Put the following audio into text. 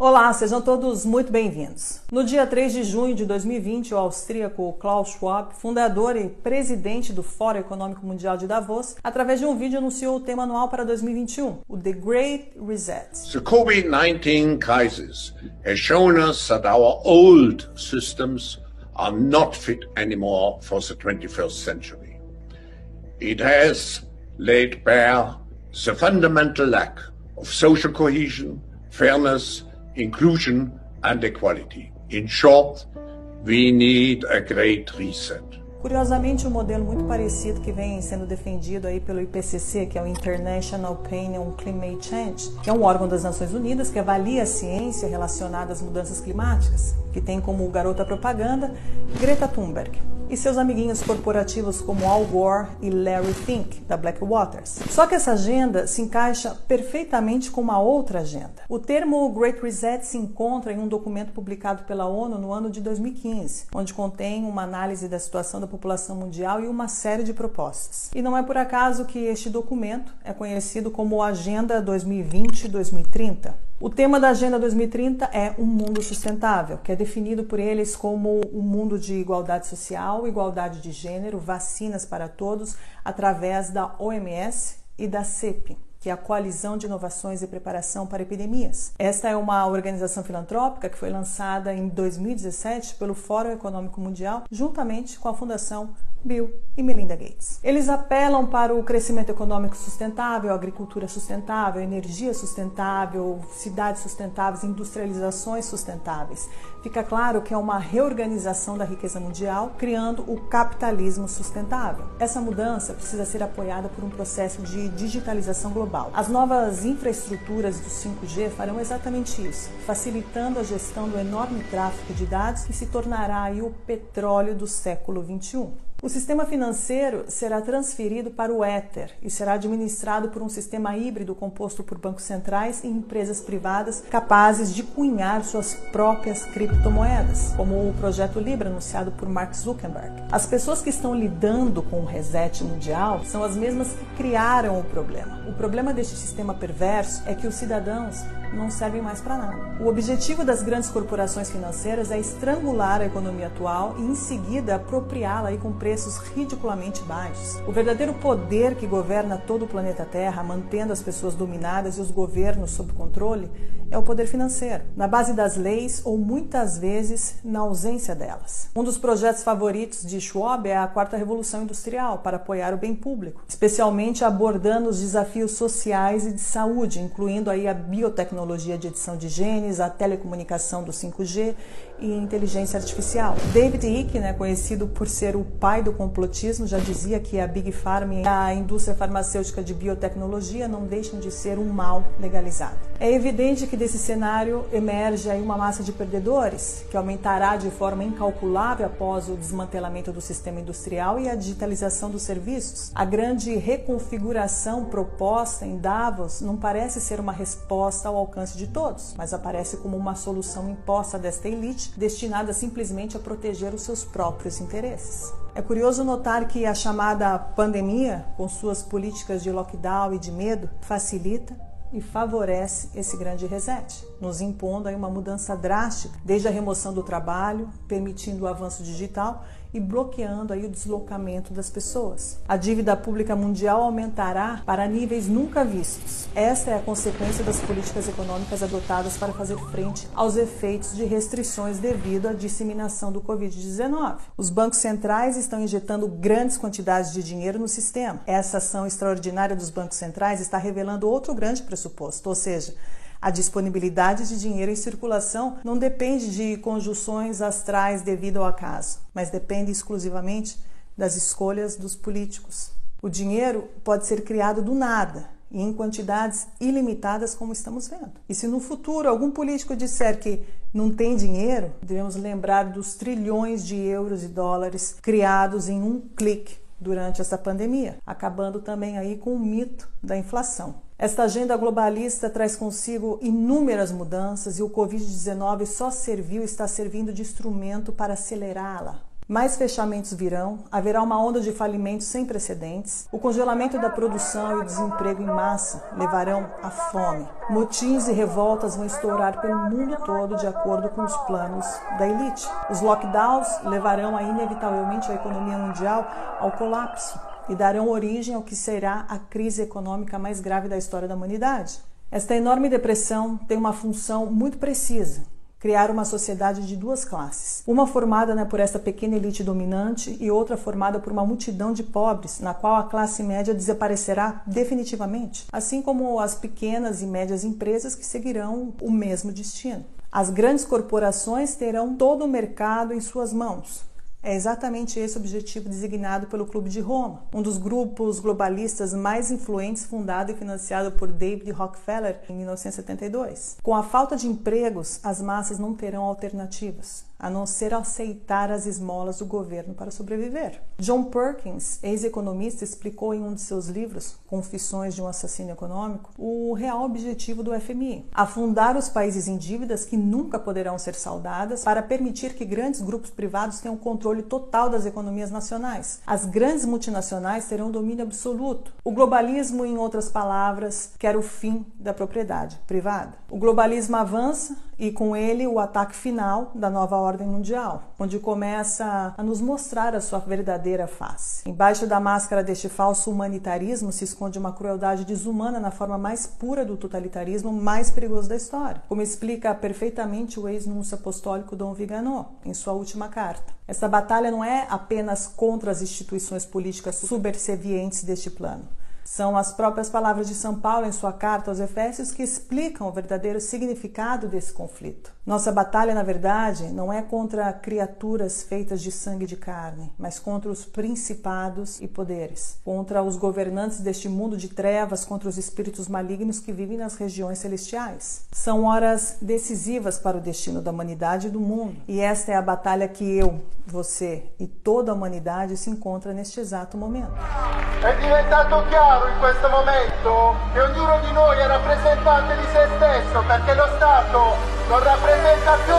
Olá, sejam todos muito bem-vindos. No dia 3 de junho de 2020, o austríaco Klaus Schwab, fundador e presidente do Fórum Econômico Mundial de Davos, através de um vídeo anunciou o tema anual para 2021, o The Great Reset. The COVID-19 crisis has shown us that our old systems are not fit anymore for the 21st century. It has laid bare the fundamental lack of social cohesion, fairness, inclusion and equality. In short, we need a great reset. Curiosamente, um modelo muito parecido que vem sendo defendido aí pelo IPCC, que é o International Panel on Climate Change, que é um órgão das Nações Unidas que avalia a ciência relacionada às mudanças climáticas, que tem como garota propaganda Greta Thunberg e seus amiguinhos corporativos como Al Gore e Larry Fink, da Blackwater. Só que essa agenda se encaixa perfeitamente com uma outra agenda. O termo Great Reset se encontra em um documento publicado pela ONU no ano de 2015, onde contém uma análise da situação da população mundial e uma série de propostas. E não é por acaso que este documento é conhecido como Agenda 2020-2030. O tema da Agenda 2030 é um mundo sustentável, que é definido por eles como um mundo de igualdade social, igualdade de gênero, vacinas para todos, através da OMS e da CEP, que é a Coalizão de Inovações e Preparação para Epidemias. Esta é uma organização filantrópica que foi lançada em 2017 pelo Fórum Econômico Mundial, juntamente com a Fundação Bill e Melinda Gates. Eles apelam para o crescimento econômico sustentável, agricultura sustentável, energia sustentável, cidades sustentáveis, industrializações sustentáveis. Fica claro que é uma reorganização da riqueza mundial, criando o capitalismo sustentável. Essa mudança precisa ser apoiada por um processo de digitalização global. As novas infraestruturas do 5G farão exatamente isso, facilitando a gestão do enorme tráfego de dados que se tornará aí o petróleo do século XXI. O sistema financeiro será transferido para o Ether e será administrado por um sistema híbrido composto por bancos centrais e empresas privadas capazes de cunhar suas próprias criptomoedas, como o projeto Libra anunciado por Mark Zuckerberg. As pessoas que estão lidando com o reset mundial são as mesmas que criaram o problema. O problema deste sistema perverso é que os cidadãos não servem mais para nada. O objetivo das grandes corporações financeiras é estrangular a economia atual e, em seguida, apropriá-la com preços ridiculamente baixos. O verdadeiro poder que governa todo o planeta Terra, mantendo as pessoas dominadas e os governos sob controle, é o poder financeiro, na base das leis ou muitas vezes na ausência delas. Um dos projetos favoritos de Schwab é a Quarta Revolução Industrial para apoiar o bem público, especialmente abordando os desafios sociais e de saúde, incluindo aí a biotecnologia de edição de genes, a telecomunicação do 5G e inteligência artificial. David Icke, conhecido por ser o pai do complotismo, já dizia que a Big Pharma e a indústria farmacêutica de biotecnologia não deixam de ser um mal legalizado. É evidente que desse cenário emerge aí uma massa de perdedores, que aumentará de forma incalculável após o desmantelamento do sistema industrial e a digitalização dos serviços. A grande reconfiguração proposta em Davos não parece ser uma resposta ao alcance de todos, mas aparece como uma solução imposta desta elite, destinada simplesmente a proteger os seus próprios interesses. É curioso notar que a chamada pandemia, com suas políticas de lockdown e de medo, facilita e favorece esse grande reset, nos impondo aí uma mudança drástica, desde a remoção do trabalho, permitindo o avanço digital e bloqueando aí o deslocamento das pessoas. A dívida pública mundial aumentará para níveis nunca vistos. Esta é a consequência das políticas econômicas adotadas para fazer frente aos efeitos de restrições devido à disseminação do Covid-19. Os bancos centrais estão injetando grandes quantidades de dinheiro no sistema. Essa ação extraordinária dos bancos centrais está revelando outro grande pressuposto, ou seja, a disponibilidade de dinheiro em circulação não depende de conjunções astrais devido ao acaso, mas depende exclusivamente das escolhas dos políticos. O dinheiro pode ser criado do nada e em quantidades ilimitadas, como estamos vendo. E se no futuro algum político disser que não tem dinheiro, devemos lembrar dos trilhões de euros e dólares criados em um clique durante essa pandemia, acabando também aí com o mito da inflação. Esta agenda globalista traz consigo inúmeras mudanças e o Covid-19 só está servindo de instrumento para acelerá-la. mais fechamentos virão, haverá uma onda de falimentos sem precedentes, o congelamento da produção e o desemprego em massa levarão à fome. Motins e revoltas vão estourar pelo mundo todo de acordo com os planos da elite. Os lockdowns levarão inevitavelmente a economia mundial ao colapso e darão origem ao que será a crise econômica mais grave da história da humanidade. Esta enorme depressão tem uma função muito precisa: criar uma sociedade de duas classes. Uma formada por esta pequena elite dominante e outra formada por uma multidão de pobres, na qual a classe média desaparecerá definitivamente, assim como as pequenas e médias empresas que seguirão o mesmo destino. As grandes corporações terão todo o mercado em suas mãos. É exatamente esse o objetivo designado pelo Clube de Roma, um dos grupos globalistas mais influentes, fundado e financiado por David Rockefeller em 1972. Com a falta de empregos, as massas não terão alternativas, a não ser aceitar as esmolas do governo para sobreviver. John Perkins, ex-economista, explicou em um de seus livros, Confissões de um Assassino Econômico, o real objetivo do FMI: afundar os países em dívidas que nunca poderão ser saldadas para permitir que grandes grupos privados tenham controle total das economias nacionais. As grandes multinacionais terão domínio absoluto. O globalismo, em outras palavras, quer o fim da propriedade privada. O globalismo avança e com ele o ataque final da nova ordem mundial, onde começa a nos mostrar a sua verdadeira face. Embaixo da máscara deste falso humanitarismo se esconde uma crueldade desumana na forma mais pura do totalitarismo mais perigoso da história, como explica perfeitamente o ex-núncio apostólico Dom Vigano em sua última carta. Esta batalha não é apenas contra as instituições políticas subservientes deste plano. São as próprias palavras de São Paulo em sua carta aos Efésios que explicam o verdadeiro significado desse conflito. Nossa batalha, na verdade, não é contra criaturas feitas de sangue e de carne, mas contra os principados e poderes, contra os governantes deste mundo de trevas, contra os espíritos malignos que vivem nas regiões celestiais. São horas decisivas para o destino da humanidade e do mundo, e esta é a batalha que eu, você e toda a humanidade se encontra neste exato momento. È diventato chiaro in questo momento che ognuno di noi è rappresentante di se stesso, perché lo Stato non rappresenta più